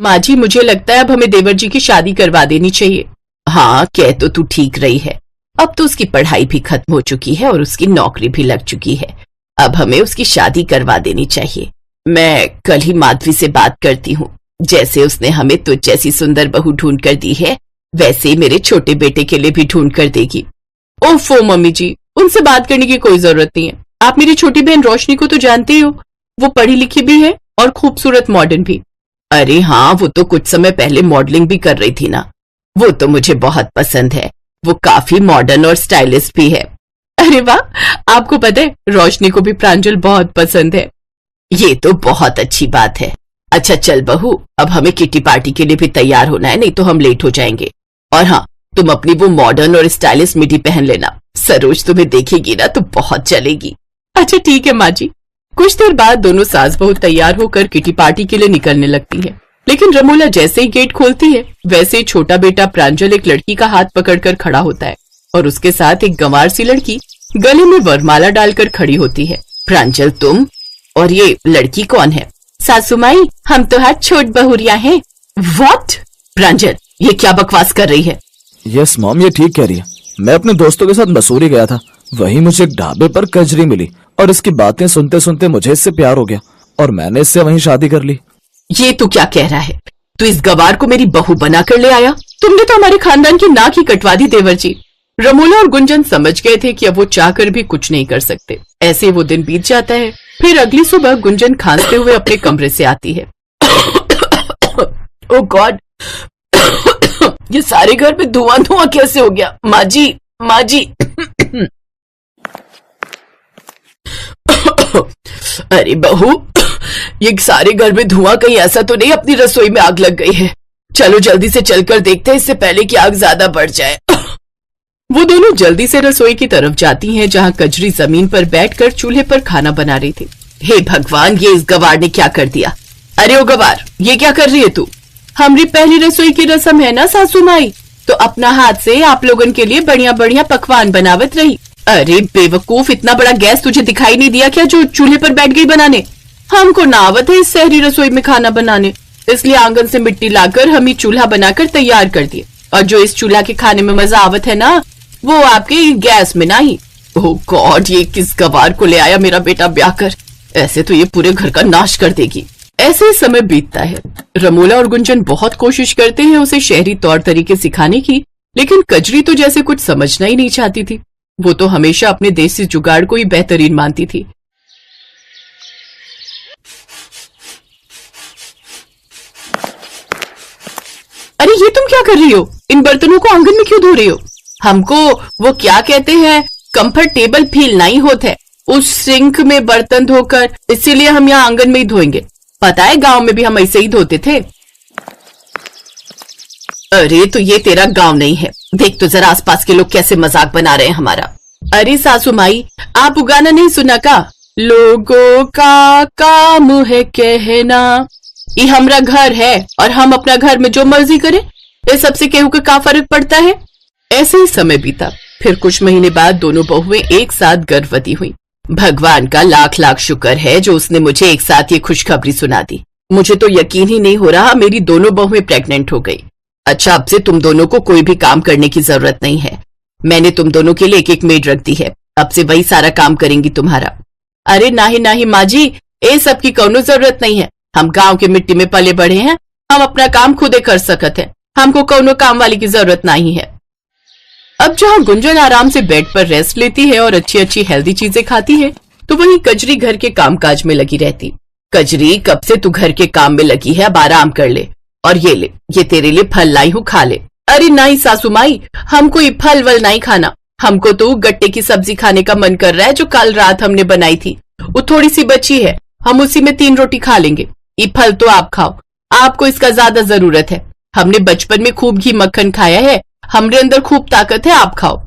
माँ जी, मुझे लगता है अब हमें देवर जी की शादी करवा देनी चाहिए। हाँ, कह तो तू ठीक रही है। अब तो उसकी पढ़ाई भी खत्म हो चुकी है और उसकी नौकरी भी लग चुकी है। अब हमें उसकी शादी करवा देनी चाहिए। मैं कल ही माधवी से बात करती हूँ। जैसे उसने हमें तुझ जैसी सुंदर बहू ढूंढ कर दी है, वैसे मेरे छोटे बेटे के लिए भी ढूंढ कर देगी। ओफो मम्मी जी, उनसे बात करने की कोई जरूरत नहीं है। आप मेरी छोटी बहन रोशनी को तो जानते ही हो, वो पढ़ी लिखी भी है और खूबसूरत मॉडर्न भी। अरे हाँ, वो तो कुछ समय पहले मॉडलिंग भी कर रही थी ना। वो तो मुझे बहुत पसंद है। वो काफी मॉडर्न और स्टाइलिश भी है। अरे वाह, आपको पता है रोशनी को भी प्रांजल बहुत पसंद है। ये तो बहुत अच्छी बात है। अच्छा चल बहू, अब हमें किटी पार्टी के लिए भी तैयार होना है, नहीं तो हम लेट हो जाएंगे। और हाँ, तुम अपनी वो मॉडर्न और स्टाइलिश मिडी पहन लेना। सरोज तुम्हें देखेगी ना तो बहुत चलेगी। अच्छा ठीक है माँ जी। कुछ देर बाद दोनों सास बहू तैयार होकर किटी पार्टी के लिए निकलने लगती है। लेकिन रमोला जैसे ही गेट खोलती है, वैसे ही छोटा बेटा प्रांजल एक लड़की का हाथ पकड़कर खड़ा होता है और उसके साथ एक गंवार सी लड़की गले में वरमाला डालकर खड़ी होती है। प्रांजल तुम, और ये लड़की कौन है? सासू माई, हम तो हाथ छोट बहुरिया हैं। व्हाट? प्रांजल, ये क्या बकवास कर रही है? यस मॉम, ये ठीक कह रही है। मैं अपने दोस्तों के साथ मसूरी गया था, वहीं मुझे एक ढाबे पर कजरी मिली और इसकी बातें सुनते सुनते मुझे इससे प्यार हो गया और मैंने इससे वहीं शादी कर ली। ये तू क्या कह रहा है? तू इस गवार को मेरी बहू बना कर ले आया? तुमने तो हमारे खानदान की नाक ही कटवा दी देवर जी। रमोला और गुंजन समझ गए थे कि अब वो चाहकर भी कुछ नहीं कर सकते। ऐसे वो दिन बीत जाता है। फिर अगली सुबह गुंजन खांसते हुए अपने कमरे से आती है। ओह गॉड, ये सारे घर में धुआं धुआं कैसे हो गया? माँ जी, माँ जी। अरे बहू, ये सारे घर में धुआं कहीं ऐसा तो नहीं अपनी रसोई में आग लग गई है? चलो जल्दी से चलकर देखते हैं, इससे पहले कि आग ज्यादा बढ़ जाए। वो दोनों जल्दी से रसोई की तरफ जाती हैं, जहां कजरी जमीन पर बैठकर चूल्हे पर खाना बना रही थी। हे भगवान, ये इस गवार ने क्या कर दिया? अरे ओ गवार, ये क्या कर रही है तू? हमारी पहली रसोई की रस्म है ना सासू माई, तो अपना हाथ से आप लोगन के लिए बढ़िया बढ़िया पकवान बनावत रही। अरे बेवकूफ, इतना बड़ा गैस तुझे दिखाई नहीं दिया क्या जो चूल्हे पर बैठ गई बनाने? हमको ना आवत है इस शहरी रसोई में खाना बनाने, इसलिए आंगन से मिट्टी लाकर हम ही चूल्हा बनाकर तैयार कर दिए। और जो इस चूल्हा के खाने में मजा आवत है ना, वो आपके गैस में नहीं। ओह गॉड, ये किस गवार को ले आया मेरा बेटा ब्याह कर? ऐसे तो ये पूरे घर का नाश कर देगी। ऐसे समय बीतता है। रमोला और गुंजन बहुत कोशिश करते हैं उसे शहरी तौर तरीके सिखाने की, लेकिन कजरी तो जैसे कुछ समझना ही नहीं चाहती थी। वो तो हमेशा अपने देसी जुगाड़ को ही बेहतरीन मानती थी। अरे ये तुम क्या कर रही हो? इन बर्तनों को आंगन में क्यों धो रही हो? हमको वो क्या कहते हैं, कंफर्टेबल फील नहीं होता है उस सिंक में बर्तन धोकर, इसीलिए हम यहाँ आंगन में ही धोएंगे। पता है गांव में भी हम ऐसे ही धोते थे। अरे तो ये तेरा गांव नहीं है, देख तो जरा आसपास के लोग कैसे मजाक बना रहे हैं हमारा। अरे सासू माई, आप गाना नहीं सुना का? लोगों का काम है कहना, ये हमारा घर है और हम अपना घर में जो मर्जी करें, इस सबसे केहू का क्या फर्क पड़ता है? ऐसे ही समय बीता। फिर कुछ महीने बाद दोनों बहुएं एक साथ गर्भवती हुई। भगवान का लाख लाख शुक्र है जो उसने मुझे एक साथ ये खुशखबरी सुना दी। मुझे तो यकीन ही नहीं हो रहा मेरी दोनों बहुएं प्रेग्नेंट हो गई। अच्छा, अब से तुम दोनों को कोई भी काम करने की जरूरत नहीं है। मैंने तुम दोनों के लिए एक एक मेड रख दी है, अब से वही सारा काम करेंगी तुम्हारा। अरे नाही नाही माँ जी, ये सब की कोनो जरूरत नहीं है। हम गांव की मिट्टी में पले बढ़े हैं, हम अपना काम खुदे कर सकते हैं, हमको कोनो काम वाली की जरूरत नहीं है। अब जहाँ गुंजन आराम से बेड पर रेस्ट लेती है और अच्छी अच्छी हेल्दी चीजें खाती है, तो वहीं कजरी घर के कामकाज में लगी रहती। कजरी, कब से तू घर के काम में लगी है, अब आराम कर ले। और ये ले, ये तेरे लिए फल लाई हूँ, खा ले। अरे नहीं सासू माई, हमको ये फल वल नहीं खाना। हमको तो गट्टे की सब्जी खाने का मन कर रहा है जो कल रात हमने बनाई थी, वो थोड़ी सी बची है, हम उसी में 3 रोटी खा लेंगे। ये फल तो आप खाओ, आपको इसका ज्यादा जरूरत है। हमने बचपन में खूब घी मक्खन खाया है, हमरे अंदर खूब ताकत है, आप खाओ।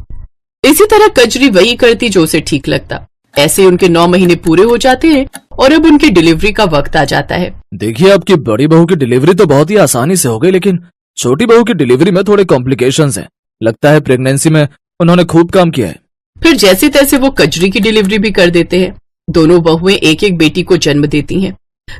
इसी तरह कजरी वही करती जो उसे ठीक लगता। ऐसे उनके 9 महीने पूरे हो जाते हैं और अब उनकी डिलीवरी का वक्त आ जाता है। देखिए, आपकी बड़ी बहू की डिलीवरी तो बहुत ही आसानी से हो गई, लेकिन छोटी बहू की डिलीवरी में थोड़े कॉम्प्लिकेशंस हैं। लगता है प्रेगनेंसी में उन्होंने खूब काम किया है। फिर जैसे तैसे वो कजरी की डिलीवरी भी कर देते हैं। दोनों बहुएं एक एक बेटी को जन्म देती हैं।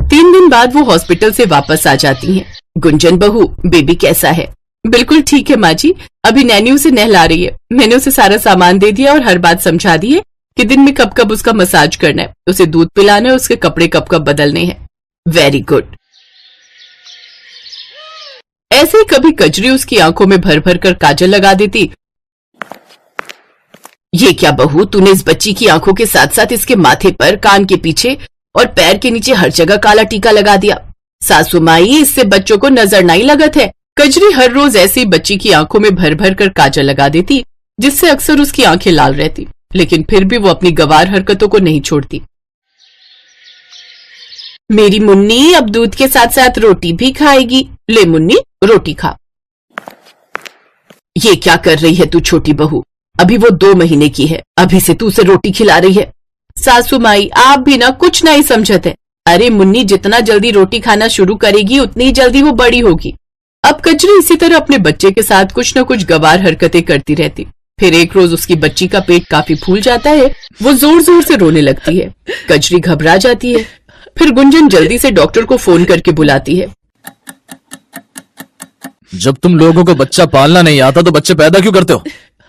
3 दिन बाद वो हॉस्पिटल से वापस आ जाती हैं। गुंजन बहू, बेबी कैसा है? बिल्कुल ठीक है माँ जी, अभी नैनी उसे नहला रही है। मैंने उसे सारा सामान दे दिया और हर बात समझा दी है कि दिन में कब कब उसका मसाज करना है, उसे दूध पिलाना है, उसके कपड़े कब कब बदलने हैं। Very good. ऐसे ही कभी कजरी उसकी आंखों में भर भर कर काजल लगा देती। ये क्या बहू, तूने इस बच्ची की आंखों के साथ साथ इसके माथे पर, कान के पीछे और पैर के नीचे हर जगह काला टीका लगा दिया। सासू माई, इससे बच्चों को नजर नहीं लगत है। कजरी हर रोज ऐसी बच्ची की आंखों में भर भर कर काजल लगा देती, जिससे अक्सर उसकी आंखें लाल रहती, लेकिन फिर भी वो अपनी गवार हरकतों को नहीं छोड़ती। मेरी मुन्नी अब दूध के साथ साथ रोटी भी खाएगी। ले मुन्नी, रोटी खा। ये क्या कर रही है तू छोटी बहू? अभी वो 2 महीने की है, अभी से तू उसे रोटी खिला रही है। सासू माई, आप भी ना कुछ नहीं समझते। अरे मुन्नी, जितना जल्दी रोटी खाना शुरू करेगी उतनी ही जल्दी वो बड़ी होगी। अब कजरी इसी तरह अपने बच्चे के साथ कुछ न कुछ गवार हरकतें करती रहती। फिर एक रोज उसकी बच्ची का पेट काफी फूल जाता है, वो जोर जोर से रोने लगती है। कजरी घबरा जाती है। फिर गुंजन जल्दी से डॉक्टर को फोन करके बुलाती है। जब तुम लोगों को बच्चा पालना नहीं आता तो बच्चे पैदा क्यों करते हो?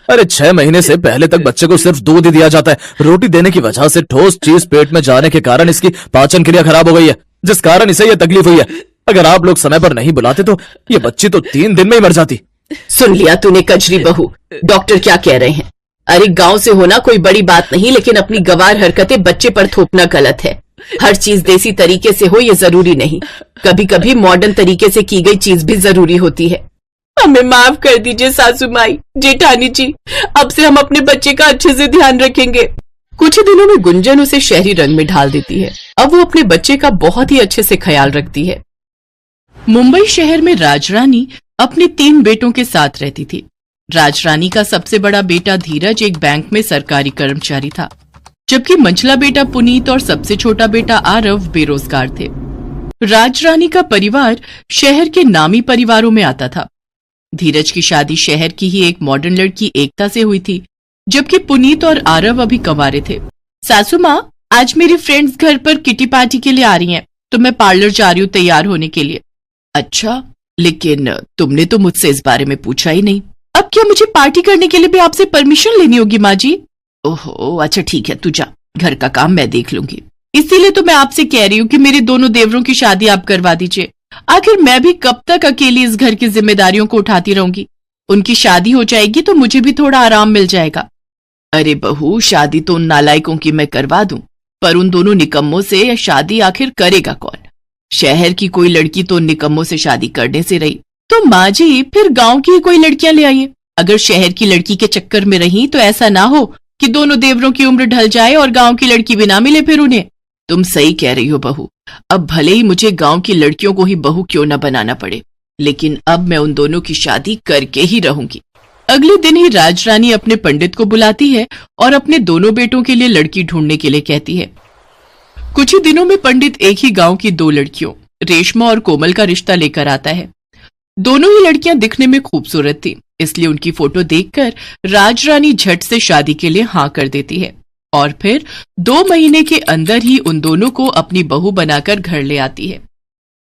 अरे 6 महीने से पहले तक बच्चे को सिर्फ दूध ही दिया जाता है। रोटी देने की वजह से ठोस चीज पेट में जाने के कारण इसकी पाचन क्रिया खराब हो गई है, जिस कारण इसे यह तकलीफ हुई है। अगर आप लोग समय पर नहीं बुलाते तो ये बच्ची तो 3 दिन में ही मर जाती। सुन लिया तूने कजरी बहू, डॉक्टर क्या कह रहे हैं? अरे गांव से होना कोई बड़ी बात नहीं, लेकिन अपनी गवार हरकतें बच्चे पर थोपना गलत है। हर चीज देसी तरीके से हो ये जरूरी नहीं, कभी कभी मॉडर्न तरीके से की गई चीज भी जरूरी होती है। हमें माफ कर दीजिए सासू माई, जेठानी जी, अब से हम अपने बच्चे का अच्छे से ध्यान रखेंगे। कुछ ही दिनों में गुंजन उसे शहरी रंग में ढाल देती है। अब वो अपने बच्चे का बहुत ही अच्छे से ख्याल रखती है। मुंबई शहर में राजरानी अपने 3 बेटों के साथ रहती थी। राजरानी का सबसे बड़ा बेटा धीरज एक बैंक में सरकारी कर्मचारी था, जबकि मंझला बेटा पुनीत और सबसे छोटा बेटा आरव बेरोजगार थे। राजरानी का परिवार शहर के नामी परिवारों में आता था। धीरज की शादी शहर की ही एक मॉडर्न लड़की एकता से हुई थी, जबकि पुनीत और आरव अभी कंवारे थे। सासू माँ, आज मेरी फ्रेंड्स घर पर किटी पार्टी के लिए आ रही हैं, तो मैं पार्लर जा रही हूँ तैयार होने के लिए। अच्छा, लेकिन तुमने तो मुझसे इस बारे में पूछा ही नहीं। अब क्या मुझे पार्टी करने के लिए भी आपसे परमिशन लेनी होगी माँ जी? ओहो, अच्छा ठीक है, तू जा, घर का काम मैं देख लूंगी। इसीलिए तो मैं आपसे कह रही हूँ कि मेरे दोनों देवरों की शादी आप करवा दीजिए। आखिर मैं भी कब तक अकेली इस घर की जिम्मेदारियों को उठाती रहूंगी? उनकी शादी हो जाएगी तो मुझे भी थोड़ा आराम मिल जाएगा। अरे बहू, शादी तो उन नालायकों की मैं करवा दूं, पर उन दोनों निकम्मों से शादी आखिर करेगा कौन? शहर की कोई लड़की तो उन निकम्मों से शादी करने से रही, तो माँ जी फिर गांव की कोई लड़कियां ले आइए। अगर शहर की लड़की के चक्कर में रही तो ऐसा ना हो कि दोनों देवरों की उम्र ढल जाए और गांव की लड़की भी ना मिले फिर उन्हें। तुम सही कह रही हो बहू, अब भले ही मुझे गांव की लड़कियों को ही बहू क्यों न बनाना पड़े, लेकिन अब मैं उन दोनों की शादी करके ही रहूंगी। अगले दिन ही राजरानी अपने पंडित को बुलाती है और अपने दोनों बेटों के लिए लड़की ढूंढने के लिए कहती है। कुछ ही दिनों में पंडित एक ही गांव की 2 लड़कियों रेशमा और कोमल का रिश्ता लेकर आता है। दोनों ही लड़कियां दिखने में खूबसूरत थी, इसलिए उनकी फोटो देखकर राजरानी झट से शादी के लिए हाँ कर देती है और फिर 2 महीने के अंदर ही उन दोनों को अपनी बहू बनाकर घर ले आती है।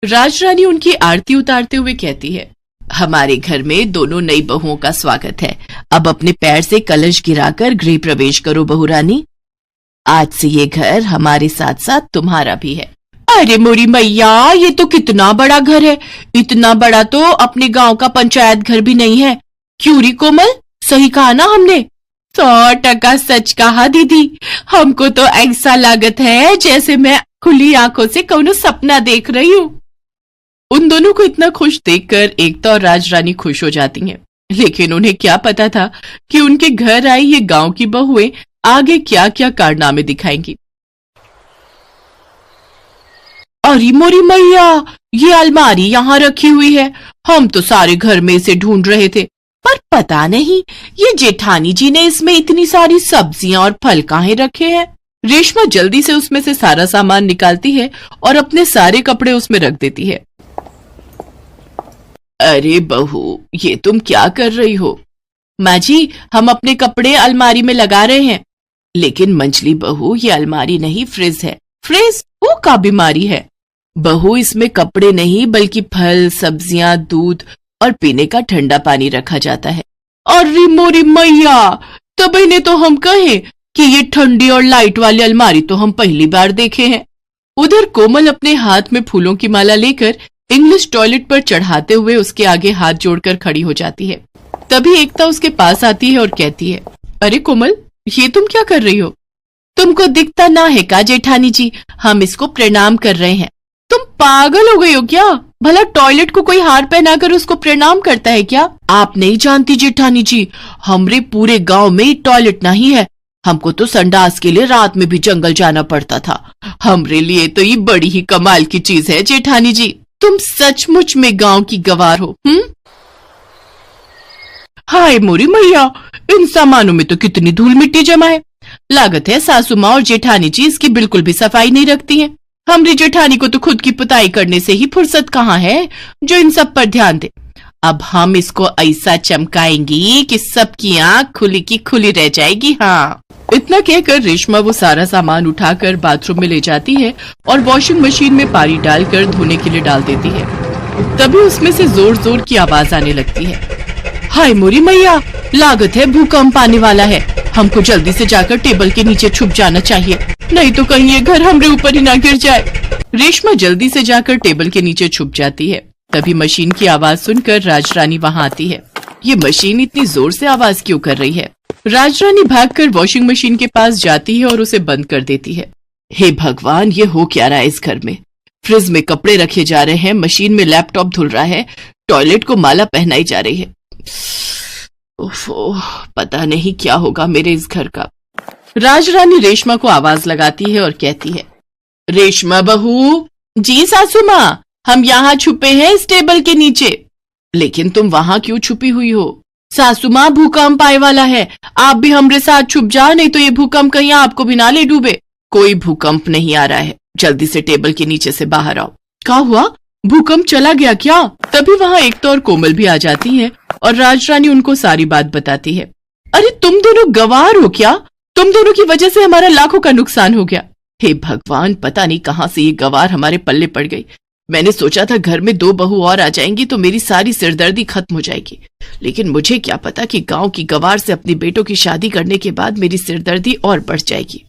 राजरानी उनकी आरती उतारते हुए कहती है, हमारे घर में दोनों नई बहुओं का स्वागत है। अब अपने पैर से कलश गिराकर गृह प्रवेश करो बहू रानी। आज से ये घर हमारे साथ साथ तुम्हारा भी है। अरे मोरी मैया, ये तो कितना बड़ा घर है, इतना बड़ा तो अपने गांव का पंचायत घर भी नहीं है। क्यों री कोमल, सही कहा ना हमने? 100% सच कहा दीदी, हमको तो ऐसा लागत है जैसे मैं खुली आंखों से कौनो सपना देख रही हूँ। उन दोनों को इतना खुश देखकर एकता और राजरानी खुश हो जाती हैं, लेकिन उन्हें क्या पता था कि उनके घर आई ये गांव की बहुएं आगे क्या क्या कारनामे दिखाएंगी। अरे मोरी मैया, ये अलमारी यहाँ रखी हुई है, हम तो सारे घर में इसे ढूंढ रहे थे, पर पता नहीं ये जेठानी जी ने इसमें इतनी सारी सब्जियां और फल काहे रखे हैं। रेशमा जल्दी से उसमें से सारा सामान निकालती है और अपने सारे कपड़े उसमें रख देती है। अरे बहू, ये तुम क्या कर रही हो? माँ जी, हम अपने कपड़े अलमारी में लगा रहे हैं। लेकिन मंझली बहू, ये अलमारी नहीं फ्रिज है। फ्रिज वो का बीमारी है। बहू, इसमें कपड़े नहीं बल्कि फल, सब्जियां, दूध और पीने का ठंडा पानी रखा जाता है। अरे मोरी मैया, तभी ने तो हम कहे कि ये ठंडी और लाइट वाली अलमारी तो हम पहली बार देखे हैं। उधर कोमल अपने हाथ में फूलों की माला लेकर इंग्लिश टॉयलेट पर चढ़ाते हुए उसके आगे हाथ जोड़कर खड़ी हो जाती है। तभी एकता उसके पास आती है और कहती है, अरे कोमल, ये तुम क्या कर रही हो? तुमको दिखता ना है का जेठानी जी, हम इसको प्रणाम कर रहे हैं। तुम पागल हो गई हो क्या? भला टॉयलेट को कोई हार पहनाकर उसको प्रणाम करता है क्या? आप नहीं जानती जेठानी जी, हमरे पूरे गांव में टॉयलेट नहीं है। हमको तो संडास के लिए रात में भी जंगल जाना पड़ता था। हमरे लिए तो ये बड़ी ही कमाल की चीज है जेठानी जी। तुम सचमुच में गांव की गवार हो। हाय मोरी मैया, इन सामानों में तो कितनी धूल मिट्टी जमा है। लागत है सासू माँ और जेठानी जी इसकी बिल्कुल भी सफाई नहीं रखती हैं। हमारी जेठानी को तो खुद की पुताई करने से ही फुर्सत कहाँ है जो इन सब पर ध्यान दे। अब हम इसको ऐसा चमकाएंगी कि सबकी आंख खुली की खुली रह जाएगी। हाँ। इतना कहकर रेशमा वो सारा सामान उठाकर बाथरूम में ले जाती है और वॉशिंग मशीन में पानी डालकर धोने के लिए डाल देती है। तभी उसमें से जोर जोर की आवाज आने लगती है। हाय मोरी मैया, लागत है भूकंप आने वाला है। हमको जल्दी से जाकर टेबल के नीचे छुप जाना चाहिए, नहीं तो कहीं ये घर हमरे ऊपर ही ना गिर जाए। रेशमा जल्दी से जाकर टेबल के नीचे छुप जाती है। तभी मशीन की आवाज सुनकर राजरानी वहाँ आती है। ये मशीन इतनी जोर से आवाज क्यों कर रही है? राजरानी भागकर वॉशिंग मशीन के पास जाती है और उसे बंद कर देती है। हे भगवान, ये हो क्या रहा है इस घर में? फ्रिज में कपड़े रखे जा रहे हैं, मशीन में लैपटॉप धुल रहा है, टॉयलेट को माला पहनाई जा रही है। ओफो, पता नहीं क्या होगा मेरे इस घर का। राजरानी रेशमा को आवाज लगाती है और कहती है, रेशमा बहू। जी सासू माँ, हम यहाँ छुपे हैं इस टेबल के नीचे। लेकिन तुम वहाँ क्यों छुपी हुई हो? सासू माँ, भूकंप आए वाला है, आप भी हमरे साथ छुप जाओ, नहीं तो ये भूकंप कहीं आपको भी ना ले डूबे। कोई भूकंप नहीं आ रहा है, जल्दी से टेबल के नीचे से बाहर आओ। क्या हुआ? भूकंप चला गया क्या? तभी वहाँ एकता और कोमल भी आ जाती हैं और राजरानी उनको सारी बात बताती है। अरे तुम दोनों गवार हो क्या? तुम दोनों की वजह से हमारा लाखों का नुकसान हो गया। हे भगवान, पता नहीं कहाँ से ये गवार हमारे पल्ले पड़ गई। मैंने सोचा था घर में 2 बहू और आ जाएंगी तो मेरी सारी सिरदर्दी खत्म हो जाएगी, लेकिन मुझे क्या पता कि गांव की गवार से अपनी बेटों की शादी करने के बाद मेरी सिरदर्दी और बढ़ जाएगी।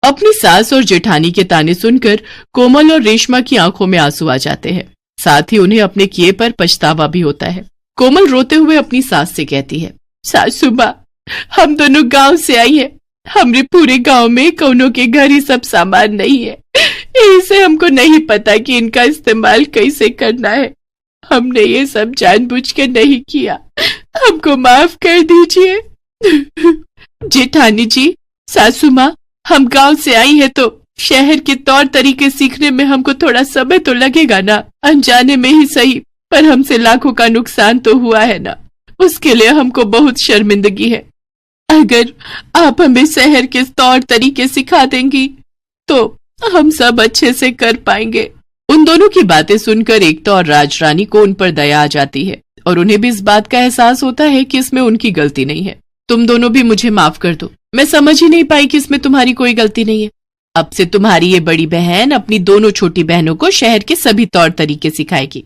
अपनी सास और जेठानी के ताने सुनकर कोमल और रेशमा की आंखों में आंसू आ जाते हैं। साथ ही उन्हें अपने किए पर पछतावा भी होता है। कोमल रोते हुए अपनी सास से कहती है, सासू माँ, हम दोनों गांव से आई है। हमरे पूरे गांव में कौनों के घर ही सब सामान नहीं है, इसे हमको नहीं पता कि इनका इस्तेमाल कैसे करना है। हमने ये सब जानबूझ के नहीं किया, हमको माफ कर दीजिए। जेठानी जी, सासू माँ, हम गांव से आई है तो शहर के तौर तरीके सीखने में हमको थोड़ा समय तो लगेगा ना, अनजाने में ही सही, पर हमसे लाखों का नुकसान तो हुआ है ना, उसके लिए हमको बहुत शर्मिंदगी है। अगर आप हमें शहर के तौर तरीके सिखा देंगी तो हम सब अच्छे से कर पाएंगे। उन दोनों की बातें सुनकर एकता और राजरानी को उन पर दया आ जाती है और उन्हें भी इस बात का एहसास होता है कि इसमें उनकी गलती नहीं है। तुम दोनों भी मुझे माफ कर दो, मैं समझ ही नहीं पाई कि इसमें तुम्हारी कोई गलती नहीं है। अब से तुम्हारी ये बड़ी बहन अपनी दोनों छोटी बहनों को शहर के सभी तौर तरीके सिखाएगी।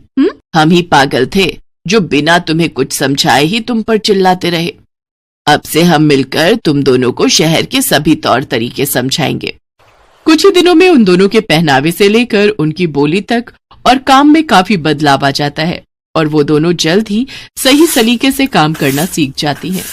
हम ही पागल थे जो बिना तुम्हें कुछ समझाए ही तुम पर चिल्लाते रहे। अब से हम मिलकर तुम दोनों को शहर के सभी तौर तरीके समझाएंगे। कुछ ही दिनों में उन दोनों के पहनावे से लेकर उनकी बोली तक और काम में काफी बदलाव आ जाता है और वो दोनों जल्द ही सही सलीके से काम करना सीख जाती हैं।